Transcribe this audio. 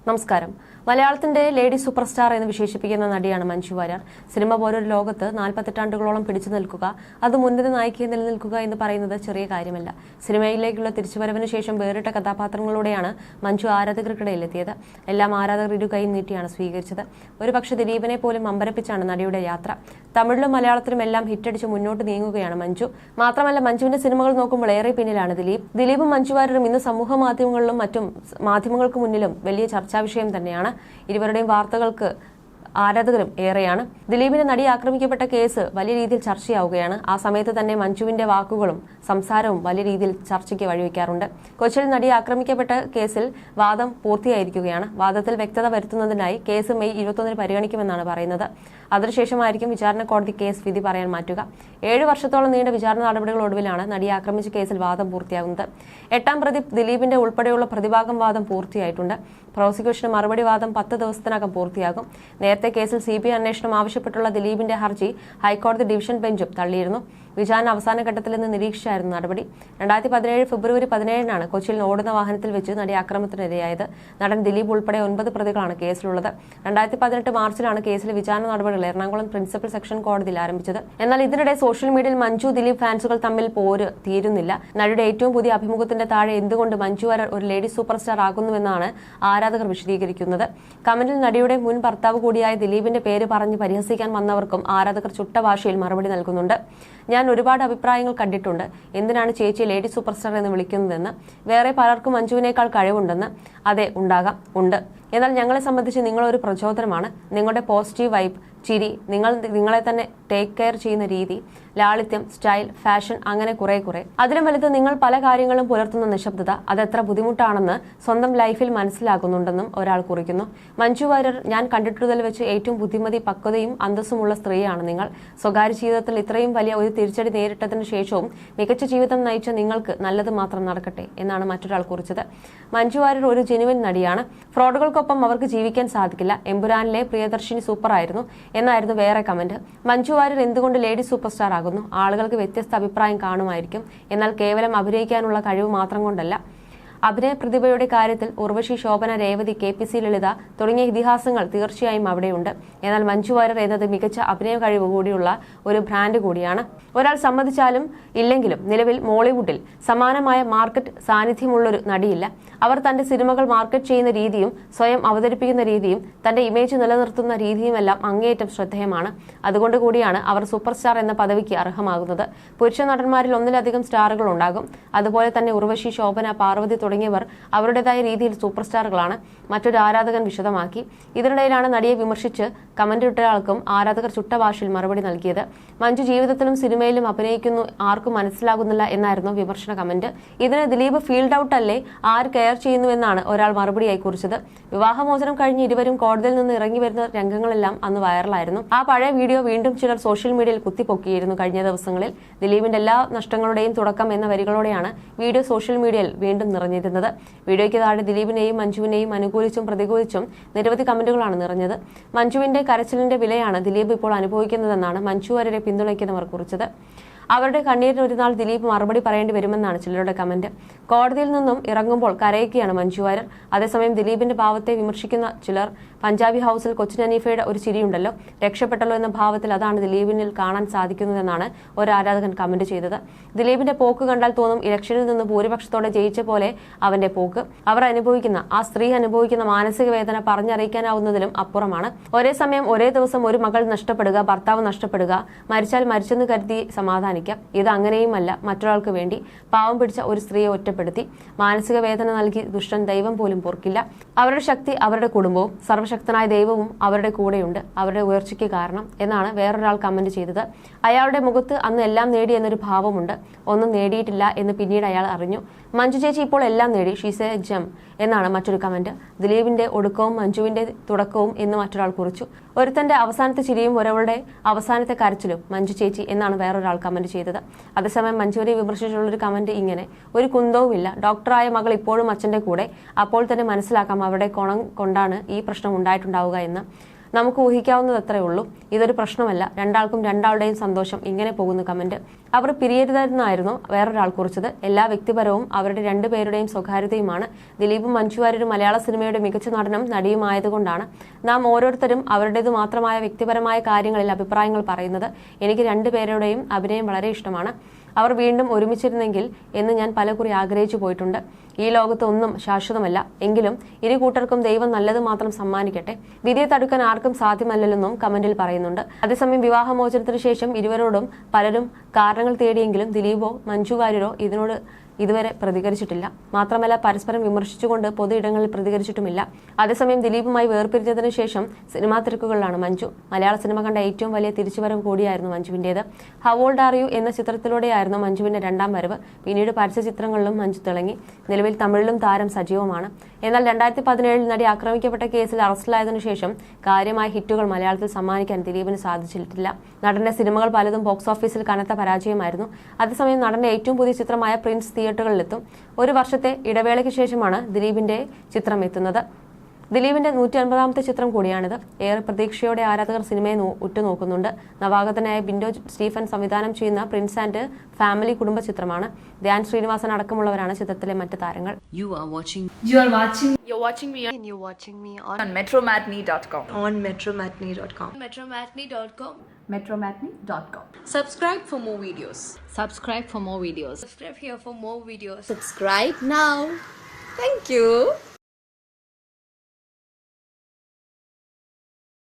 നമസ്കാരം. മലയാളത്തിന്റെ lady super star എന്ന് വിശേഷിപ്പിക്കുന്ന നടിയാണ് മഞ്ജു വാര്യർ. സിനിമ പോലൊരു ലോകത്ത് 48 പിടിച്ചു നിൽക്കുക, അത് മുൻനിര നായികയെ നിലനിൽക്കുക എന്ന് പറയുന്നത് ചെറിയ കാര്യമല്ല. സിനിമയിലേക്കുള്ള തിരിച്ചുവരവിന് ശേഷം വേറിട്ട കഥാപാത്രങ്ങളോടെയാണ് മഞ്ജു ആരാധകർക്കിടയിലെത്തിയത്. എല്ലാം ആരാധകർ ഇരു കൈയും നീട്ടിയാണ് സ്വീകരിച്ചത്. ഒരുപക്ഷെ ദിലീപിനെ പോലും അമ്പരപ്പിച്ചാണ് നടിയുടെ യാത്ര. തമിഴിലും മലയാളത്തിലും എല്ലാം ഹിറ്റടിച്ച് മുന്നോട്ട് നീങ്ങുകയാണ് മഞ്ജു. മാത്രമല്ല, മഞ്ജുവിന്റെ സിനിമകൾ നോക്കുമ്പോൾ ഏറെ പിന്നിലാണ് ദിലീപും മഞ്ജു വാര്യരും ഇന്ന് സമൂഹ മാധ്യമങ്ങളിലും മറ്റും മാധ്യമങ്ങൾക്ക് മുന്നിലും വലിയ ചർച്ചാ വിഷയം തന്നെയാണ്. ഇരുവരുടെയും വാർത്തകൾക്ക് ആരാധകരും ഏറെയാണ്. ദിലീപിന്റെ നടി ആക്രമിക്കപ്പെട്ട കേസ് വലിയ രീതിയിൽ ചർച്ചയാവുകയാണ്. ആ സമയത്ത് തന്നെ മഞ്ജുവിന്റെ വാക്കുകളും സംസാരവും വലിയ രീതിയിൽ ചർച്ചയ്ക്ക് വഴിവെക്കാറുണ്ട്. കൊച്ചിയിൽ നടി ആക്രമിക്കപ്പെട്ട കേസിൽ വാദം പൂർത്തിയായിരിക്കുകയാണ്. വാദത്തിൽ വ്യക്തത വരുത്തുന്നതിനായി കേസ് മെയ് 21 പരിഗണിക്കുമെന്നാണ് പറയുന്നത്. അതിനുശേഷമായിരിക്കും വിചാരണ കോടതി കേസ് വിധി പറയാൻ മാറ്റുക. 7 വർഷത്തോളം നീണ്ട വിചാരണ നടപടികളൊടുവിലാണ് നടിയെ ആക്രമിച്ച കേസിൽ വാദം പൂർത്തിയാകുന്നത്. 8ാം പ്രതി ദിലീപിന്റെ ഉൾപ്പെടെയുള്ള പ്രതിഭാഗം വാദം പൂർത്തിയായിട്ടുണ്ട്. പ്രോസിക്യൂഷന് മറുപടി വാദം 10 ദിവസത്തിനകം പൂർത്തിയാകും. നേരത്തെ കേസിൽ CBI അന്വേഷണം ആവശ്യപ്പെട്ടുള്ള ദിലീപിന്റെ ഹർജി ഹൈക്കോടതി ഡിവിഷൻ ബെഞ്ചും തള്ളിയിരുന്നു. വിചാരണ അവസാന ഘട്ടത്തിലെന്ന് നിരീക്ഷിച്ചായിരുന്നു നടപടി. 2017 ഫെബ്രുവരി 17 കൊച്ചിയിൽ ഓടുന്ന വാഹനത്തിൽ വെച്ച് നടി ആക്രമണത്തിനിരയായത്. നടൻ ദിലീപ് ഉൾപ്പെടെ 9 പ്രതികളാണ് കേസിലുള്ളത്. 2018 മാർച്ചിലാണ് കേസിലെ വിചാരണ നടപടികൾ എറണാകുളം പ്രിൻസിപ്പൽ സെഷൻ കോടതിയിൽ ആരംഭിച്ചത്. എന്നാൽ ഇതിനിടെ സോഷ്യൽ മീഡിയയിൽ മഞ്ജു ദിലീപ് ഫാൻസുകൾ തമ്മിൽ പോര് തീരുന്നില്ല. നടിയുടെ ഏറ്റവും പുതിയ അഭിമുഖത്തിന്റെ താഴെ എന്തുകൊണ്ട് മഞ്ജു വാര്യർ ഒരു ലേഡി സൂപ്പർ സ്റ്റാർ ആകുന്നുവെന്നാണ് ആരാധകർ വിശദീകരിക്കുന്നത്. കമന്റിൽ നടിയുടെ മുൻ ഭർത്താവ് കൂടിയായ ദിലീപിന്റെ പേര് പറഞ്ഞ് പരിഹസിക്കാൻ വന്നവർക്കും ആരാധകർ ചുട്ട ഭാഷയിൽ മറുപടി നൽകുന്നുണ്ട്. ഞാൻ ഒരുപാട് അഭിപ്രായങ്ങൾ കണ്ടിട്ടുണ്ട്. എന്തിനാണ് ചേച്ചി ലേഡി സൂപ്പർ സ്റ്റാർ എന്ന് വിളിക്കുന്നതെന്ന്. വേറെ പലർക്കും മഞ്ജുവിനേക്കാൾ കഴിവുണ്ടെന്ന്. അതെ, ഉണ്ടാകാം, ഉണ്ട്. എന്നാൽ ഞങ്ങളെ സംബന്ധിച്ച് നിങ്ങളൊരു പ്രചോദനമാണ്. നിങ്ങളുടെ പോസിറ്റീവ് വൈബ്, ചിരി, നിങ്ങളെ തന്നെ ടേക്ക് കെയർ ചെയ്യുന്ന രീതി, ലാളിത്യം, സ്റ്റൈൽ, ഫാഷൻ, അങ്ങനെ കുറെ. അതിലും വലുത് നിങ്ങൾ പല കാര്യങ്ങളും പുലർത്തുന്ന നിശബ്ദത. അതെത്ര ബുദ്ധിമുട്ടാണെന്ന് സ്വന്തം ലൈഫിൽ മനസ്സിലാക്കുന്നുണ്ടെന്നും ഒരാൾ കുറിക്കുന്നു. മഞ്ജു വാര്യർ, ഞാൻ കണ്ടിട്ടുള്ളതിൽ വെച്ച് ഏറ്റവും ബുദ്ധിമതി, പക്വതയും അന്തസ്സുമുള്ള സ്ത്രീയാണ് നിങ്ങൾ. സ്വകാര്യ ജീവിതത്തിൽ ഇത്രയും വലിയ ഒരു തിരിച്ചടി നേരിട്ടതിനു ശേഷവും മികച്ച ജീവിതം നയിച്ച നിങ്ങൾക്ക് നല്ലത് മാത്രം നടക്കട്ടെ എന്നാണ് മറ്റൊരാൾ കുറിച്ചത്. മഞ്ജു വാര്യർ ഒരു ജെനുവിൻ നടിയാണ്. ഫ്രോഡുകൾക്കൊപ്പം അവർക്ക് ജീവിക്കാൻ സാധിക്കില്ല. എമ്പുരാനിലെ പ്രിയദർശിനി സൂപ്പറായിരുന്നു എന്നായിരുന്നു വേറെ കമന്റ്. മഞ്ജു വാര്യർ എന്തുകൊണ്ട് ലേഡി സൂപ്പർ സ്റ്റാർ ആകുന്നു? ആളുകൾക്ക് വ്യത്യസ്ത അഭിപ്രായം കാണുമായിരിക്കും. എന്നാൽ കേവലം അഭിനയിക്കാനുള്ള കഴിവ് മാത്രം കൊണ്ടല്ല. അഭിനയ പ്രതിഭയുടെ കാര്യത്തിൽ ഉർവശി, ശോഭന, രേവതി, KPC ലളിത തുടങ്ങിയ ഇതിഹാസങ്ങൾ തീർച്ചയായും അവിടെയുണ്ട്. എന്നാൽ മഞ്ജു വാര്യർ എന്നത് മികച്ച അഭിനയ കഴിവ് കൂടിയുള്ള ഒരു ബ്രാൻഡ് കൂടിയാണ്. ഒരാൾ സമ്മതിച്ചാലും ഇല്ലെങ്കിലും നിലവിൽ മോളിവുഡിൽ സമാനമായ മാർക്കറ്റ് സാന്നിധ്യമുള്ളൊരു നടിയില്ല. അവർ തന്റെ സിനിമകൾ മാർക്കറ്റ് ചെയ്യുന്ന രീതിയും സ്വയം അവതരിപ്പിക്കുന്ന രീതിയും തന്റെ ഇമേജ് നിലനിർത്തുന്ന രീതിയുമെല്ലാം അങ്ങേയറ്റം ശ്രദ്ധേയമാണ്. അതുകൊണ്ട് കൂടിയാണ് അവർ സൂപ്പർ സ്റ്റാർ എന്ന പദവിക്ക് അർഹമാകുന്നത്. പുരുഷ നടന്മാരിൽ ഒന്നിലധികം സ്റ്റാറുകൾ ഉണ്ടാകും. അതുപോലെ തന്നെ ഉർവശി, ശോഭന, പാർവതി തുടങ്ങിയവർ അവരുടേതായ രീതിയിൽ സൂപ്പർ സ്റ്റാറുകളാണ്. മറ്റൊരു ആരാധകൻ വിശദമാക്കി. ഇതിനിടയിലാണ് നടിയെ വിമർശിച്ച് കമന്റ് ഇട്ടയാൾക്കും ആരാധകർ ചുട്ട ഭാഷയിൽ മറുപടി നൽകിയത്. മഞ്ജു ജീവിതത്തിലും സിനിമയിലും അഭിനയിക്കുന്നു, ആർക്കും മനസ്സിലാകുന്നില്ല എന്നായിരുന്നു വിമർശന കമന്റ്. ഇതിന് ദിലീപ് ഫീൽഡ് ഔട്ട് അല്ലേ, ആര് കെയർ ചെയ്യുന്നുവെന്നാണ് ഒരാൾ മറുപടിയായി കുറിച്ചത്. വിവാഹമോചനം കഴിഞ്ഞ് ഇരുവരും കോടതിയിൽ നിന്ന് ഇറങ്ങി വരുന്ന രംഗങ്ങളെല്ലാം അന്ന് വൈറലായിരുന്നു. ആ പഴയ വീഡിയോ വീണ്ടും ചിലർ സോഷ്യൽ മീഡിയയിൽ കുത്തിപ്പൊക്കിയിരുന്നു. കഴിഞ്ഞ ദിവസങ്ങളിൽ ദിലീപിന്റെ എല്ലാ നഷ്ടങ്ങളുടെയും തുടക്കം എന്ന വരികളോടെയാണ് വീഡിയോ സോഷ്യൽ മീഡിയയിൽ വീണ്ടും നിറഞ്ഞിരുന്നത്. വീഡിയോയ്ക്ക് താഴെ ദിലീപിനെയും മഞ്ജുവിനെയും അനുകൂലിച്ചും പ്രതികൂലിച്ചും നിരവധി കമന്റുകളാണ് നിറഞ്ഞത്. മഞ്ജുവിന്റെ കരച്ചിലിന്റെ വിലയാണ് ദിലീപ് ഇപ്പോൾ അനുഭവിക്കുന്നതെന്നാണ് മഞ്ജു വാര്യരെ പിന്തുണയ്ക്കുന്നവർ കുറിച്ചത്. അവരുടെ കണ്ണീരിന് ഒരു നാൾ ദിലീപ് മറുപടി പറയേണ്ടി വരുമെന്നാണ് ചിലരുടെ കമന്റ്. കോടതിയിൽ നിന്നും ഇറങ്ങുമ്പോൾ കരയുകയാണ് മഞ്ജു വാര്യർ. അതേസമയം ദിലീപിന്റെ ഭാവത്തെ വിമർശിക്കുന്ന ചിലർ പഞ്ചാബി ഹൌസിൽ കൊച്ചിൻ ഹനീഫയുടെ ഒരു ചിരിയുണ്ടല്ലോ, രക്ഷപ്പെട്ടല്ലോ എന്ന ഭാവത്തിൽ അതാണ് ദിലീപിനിൽ കാണാൻ സാധിക്കുന്നതെന്നാണ് ഒരു ആരാധകൻ കമന്റ് ചെയ്തത്. ദിലീപിന്റെ പോക്ക് കണ്ടാൽ തോന്നും ഇലക്ഷനിൽ നിന്ന് ഭൂരിപക്ഷത്തോടെ ജയിച്ച പോലെ അവന്റെ പോക്ക്. ആ സ്ത്രീ അനുഭവിക്കുന്ന മാനസിക വേദന പറഞ്ഞറിയിക്കാനാവുന്നതിലും അപ്പുറമാണ്. ഒരേ സമയം ഒരേ ദിവസം ഒരു മകൾ നഷ്ടപ്പെടുക, ഭർത്താവ് നഷ്ടപ്പെടുക, മരിച്ചാൽ മരിച്ചെന്ന് കരുതി സമാധാനം. ഇത് അങ്ങനെയുമല്ല. മറ്റൊരാൾക്ക് വേണ്ടി പാവം പിടിച്ച ഒരു സ്ത്രീയെ ഒറ്റപ്പെടുത്തി മാനസിക വേദന നൽകി ദുഷ്ടൻ ദൈവം പോലും പൊറുക്കില്ല. അവരുടെ ശക്തി, അവരുടെ കുടുംബവും സർവശക്തനായ ദൈവവും അവരുടെ കൂടെയുണ്ട്, അവരുടെ ഉയർച്ചയ്ക്ക് കാരണം എന്നാണ് വേറൊരാൾ കമന്റ് ചെയ്തത്. അയാളുടെ മുഖത്ത് അന്ന് എല്ലാം നേടി എന്നൊരു ഭാവമുണ്ട്. ഒന്നും നേടിയിട്ടില്ല എന്ന് പിന്നീട് അയാൾ അറിഞ്ഞു. മഞ്ജു ചേച്ചി ഇപ്പോൾ എല്ലാം നേടി, ഷീസ് എ ജം എന്നാണ് മറ്റൊരു കമന്റ്. ദിലീപിന്റെ ഒടുക്കവും മഞ്ജുവിന്റെ തുടക്കവും എന്ന് മറ്റൊരാൾ കുറിച്ചു. ഒരുത്തന്റെ അവസാനത്തെ ചിരിയും ഒരാളുടെ അവസാനത്തെ കരച്ചിലും മഞ്ജു ചേച്ചി എന്നാണ് വേറൊരാൾ കമന്റ് ചെയ്തത്. അതേസമയം മഞ്ജുവിനെ വിമർശിച്ചുള്ളൊരു കമന്റ് ഇങ്ങനെ: ഒരു കുന്തവുമില്ല, ഡോക്ടറായ മകൾ ഇപ്പോഴും അച്ഛന്റെ കൂടെ, അപ്പോൾ തന്നെ മനസ്സിലാക്കാം അവരുടെ കൊണം കൊണ്ടാണ് ഈ പ്രശ്നം ഉണ്ടായിട്ടുണ്ടാവുക എന്ന്. നമുക്ക് ഊഹിക്കാവുന്നത് അത്രേ ഉള്ളൂ. ഇതൊരു പ്രശ്നമല്ല, രണ്ടാൾക്കും രണ്ടാളുടെയും സന്തോഷം. ഇങ്ങനെ പോകുന്നു കമന്റ്. അവർ പിരിയരുതെന്നായിരുന്നു വേറൊരാൾ കുറിച്ചത്. എല്ലാ വ്യക്തിപരവും അവരുടെ രണ്ടുപേരുടെയും സ്വകാര്യതയുമാണ്. ദിലീപും മഞ്ജു വാര്യരും മലയാള സിനിമയുടെ മികച്ച നടനും നടിയുമായതുകൊണ്ടാണ് നാം ഓരോരുത്തരും അവരുടേത് മാത്രമായ വ്യക്തിപരമായ കാര്യങ്ങളിൽ അഭിപ്രായങ്ങൾ പറയുന്നത്. എനിക്ക് രണ്ടുപേരുടെയും അഭിനയം വളരെ ഇഷ്ടമാണ്. അവർ വീണ്ടും ഒരുമിച്ചിരുന്നെങ്കിൽ എന്ന് ഞാൻ പലകുറി ആഗ്രഹിച്ചു പോയിട്ടുണ്ട്. ഈ ലോകത്ത് ഒന്നും ശാശ്വതമല്ല. എങ്കിലും ഇരു കൂട്ടർക്കും ദൈവം നല്ലത് മാത്രം സമ്മാനിക്കട്ടെ. വിധിയെ തടുക്കാൻ ആർക്കും സാധ്യമല്ലെന്നും കമന്റിൽ പറയുന്നുണ്ട്. അതേസമയം വിവാഹമോചനത്തിന് ശേഷം ഇരുവരോടും പലരും കാരണങ്ങൾ തേടിയെങ്കിലും ദിലീപോ മഞ്ജു വാര്യരോ ഇതിനോട് ഇതുവരെ പ്രതികരിച്ചിട്ടില്ല. മാത്രമല്ല പരസ്പരം വിമർശിച്ചുകൊണ്ട് പൊതു ഇടങ്ങളിൽ പ്രതികരിച്ചിട്ടുമില്ല. അതേസമയം ദിലീപുമായി വേർപിരിഞ്ഞതിനു ശേഷം സിനിമാ തിരക്കുകളിലാണ് മഞ്ജു. മലയാള സിനിമ കണ്ട ഏറ്റവും വലിയ തിരിച്ചുവരവ് കൂടിയായിരുന്നു മഞ്ജുവിന്റേത്. ഹൗ ഓൾഡ് ആർ യു എന്ന ചിത്രത്തിലൂടെയായിരുന്നു മഞ്ജുവിന്റെ രണ്ടാം വരവ്. പിന്നീട് പരസ്യ ചിത്രങ്ങളിലും മഞ്ജു തിളങ്ങി. നിലവിൽ തമിഴിലും താരം സജീവമാണ്. എന്നാൽ 2017 നടി ആക്രമിക്കപ്പെട്ട കേസിൽ അറസ്റ്റിലായതിനു ശേഷം കാര്യമായ ഹിറ്റുകൾ മലയാളത്തിൽ സമ്മാനിക്കാൻ ദിലീപിന് സാധിച്ചിട്ടില്ല. നടന്റെ സിനിമകൾ പലതും ബോക്സ് ഓഫീസിൽ കനത്ത പരാജയമായിരുന്നു. അതേസമയം നടന്റെ ഏറ്റവും പുതിയ ചിത്രമായ പ്രിൻസ് തിയേറ്ററുകളിലെത്തും. ഒരു വർഷത്തെ ഇടവേളയ്ക്ക് ശേഷമാണ് ദിലീപിന്റെ ചിത്രം എത്തുന്നത്. ദിലീപിന്റെ 150ാമത്തെ ചിത്രം കൂടിയാണിത്. ഏറെ പ്രതീക്ഷയോടെ ആരാധകർ സിനിമയെ ഉറ്റുനോക്കുന്നുണ്ട്. നവാഗതനായ ബിൻഡോ സ്റ്റീഫൻ സംവിധാനം ചെയ്യുന്ന പ്രിൻസ് ആൻഡ് ഫാമിലി കുടുംബ ചിത്രമാണ്. ധ്യാൻ ശ്രീനിവാസൻ അടക്കമുള്ളവരാണ് ചിത്രത്തിലെ മറ്റ് താരങ്ങൾ. You're watching me on metromatney.com. metromatney.com. metromatney.com. Subscribe for more videos. Subscribe for more videos. Subscribe here for more videos. Subscribe now. Thank you.